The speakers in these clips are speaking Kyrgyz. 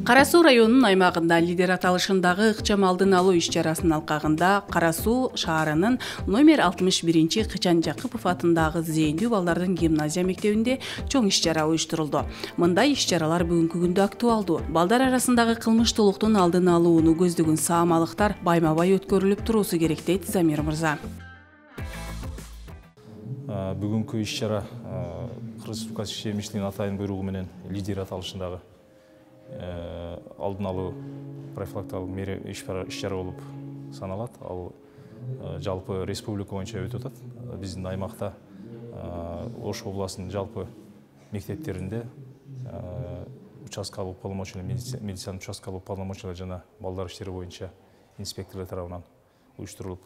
Кара Суу районунун аймагында лидер аталышындагы ыкчам алдын алуу иш-чарасынын алкагында Кара Суу шаарынын номер 61 Кычан Жакыпов атындагы зээндүү балдардын гимназия мектебинде чоң иш-чара уюштурулду. Мындай иш-чаралар бүгүнкү күндө актуалдуу. Балдар арасындагы кылмыштуулуктун алдын алууну көздөгөн саамалыктар байма-бай өткөрүлүп туруусу керек дейт Замир мырза. Бүгүнкү иш-чара Кыргыз Республикасы Иши Миштигинин атайын буйругу менен лидер аталышындагы алдын алуу профилактикалык иш-чара болуп саналат. Ал жалпы республика боюнча өтүп атат. Биздин аймакта Ош областынын жалпы мектептеринде участкалык полномочия, медицина участкалык полномочия жана балдар иштери боюнча инспекторлор тарабынан уюштурулуп,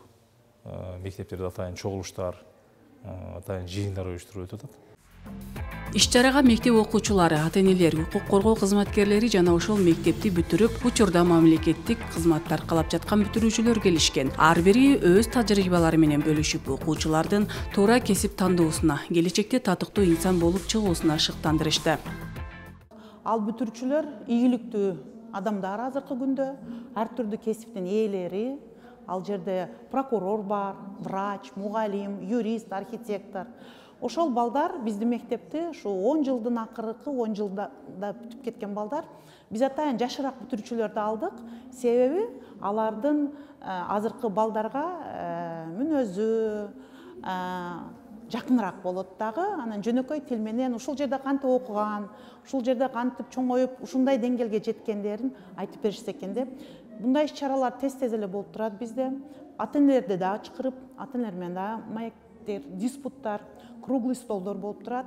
мектептерде атайын чогулуштар, атайын жыйындар уюштурулуп өтүп атат. Иш-чарага мектеп окуучулары, ата-энелер, укук коргоо кызматкерлери жана ошол мектепти бүтүрүп, учурда мамлекеттик кызматты аркалап жаткан бүтүрүүчүлөр келишкен. Ар бири өз тажрыйбалары менен бөлүшүп, окуучулардын туура кесип тандоосуна, келечекте татыктуу инсан болуп чыгуусуна шыктандырышты. Ал бүтүрүүчүлөр ийгиликтүү адамдар азыркы күндө, ар түрдүү кесиптин ээлери, ал жерде прокурор бар, врач, мугалим, юрист, архитектор. Ошол балдар биздин мектепти ушу 10 жылдын акыркы 10 жылда бүтүп кеткен балдар. Биз атайын жашыраак бүтүрүүчүлөрдү алдык. Себеби алардын азыркы балдарга мүнөзү жакыныраак болот дагы. Анан жөнөкөй тил менен ушул жерде кантип окуган, ушул жерде кантип чоңоюп, ушундай деңгээлге жеткендерин айтып беришсе экен деп. Мындай иш-чаралар тез-тез эле болуп турат бизде. Ата-энелерди да чакырып, ата-энелер менен да маектер, диспуттар, круглый столдор болуп турат.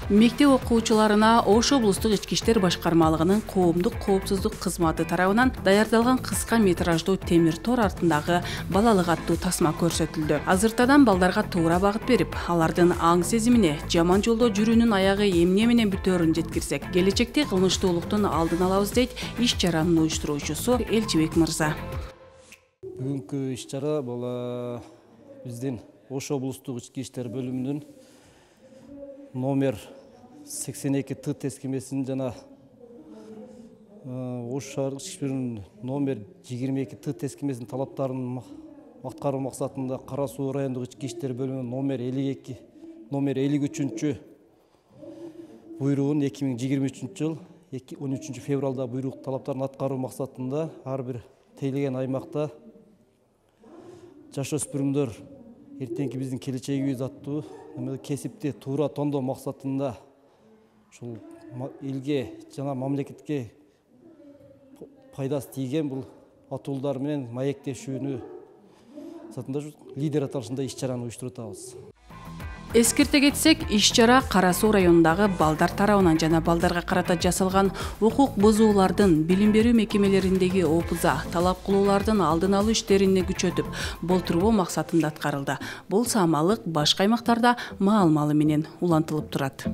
Мектеп окуучуларына Ош облустук ички иштер башкармалыгынын коомдук коопсуздук кызматы тарабынан даярдалган кыска метраждуу темир тор артындагы балалык аттуу тасма көрсөтүлдү. Азыртадан балдарга туура багыт берип, алардын аң сезимине, жаман жолдо жүрүүнүн аягы эмне менен бүтөөрүн жеткирсек, келечекте кылмыштуулуктун алдын алабыз дейт иш-чаранын уюштуруучусу Элчибек мырза. Бүгүнкү иш-чара бул биздин Ош облустук ички иштер бөлүмүнүн номер 82 Т тескемесинин жана Ош шаардык ички иштер номер 22 Т тескемесинин талаптарын аткаруу максатында Кара Суу райондук ички иштер бөлүмүнүн номер 53 буйругун 2023 жыл 13 февралда буйрук талаптарын аткаруу максатында ар бир тейлеген аймакта жаш өспүрүмдөр эртеңки биздин келечегибиз аттуу кесипти туура тондоо максатында ушул элге жана мамлекетке пайдасы тийген бул атуулдар менен маектешүүнү максатында лидер аталышында иш-чараны уюштуруп атабыз. Эскерте кетсек, иш-чара Кара Суу районундагы балдар тарабынан жана балдарга карата жасалган укук бузуулардын билим берүү мекемелериндеги опуза, талап кылуулардын алдын алуу иштерин күчөтүп, болтурбоо максатында аткарылды. Бул саамалык башка аймактарда маал-малы менен улантылып турат.